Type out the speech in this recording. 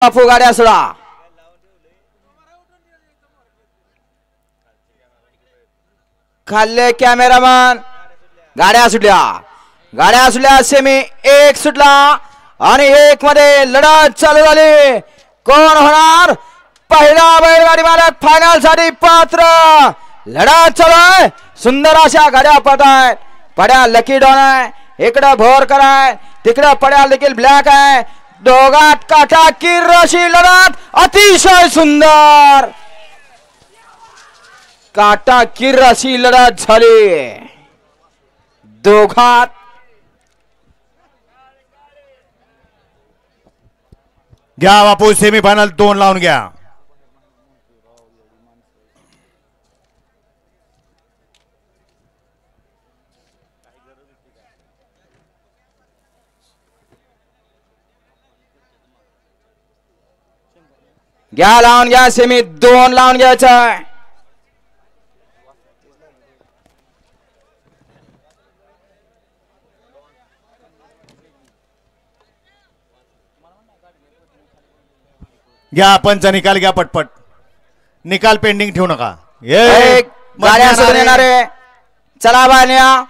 बापू गाड्या सोडा. खाल्ले कॅमेरामॅन. गाड्या सुटल्या सेमी एक सुटला आणि एक मध्ये लढत चालू झाली. कोण होणार पहिला बैलगाडी मालक फायनल साठी पात्र. लढत चालू आहे. सुंदर अशा गाड्या पडत आहेत. पड्या लकी डॉन आहे. इकडं भोरकर आहे तिकडं पड्या देखील ब्लॅक आहे. दोघात काटाकीर अशी लढत अतिशय सुंदर काटाकीर अशी लढत झाली दोघात. घ्या बापू सेमीफायनल 2 लावून घ्या. घ्या लावून घ्या. सेमी 2 लावून घ्यायचं. घ्या पंचा निकाल घ्या पटपट. निकाल पेंडिंग ठेवू नका. गाड्या सोडून येणारे चला बाळण्या.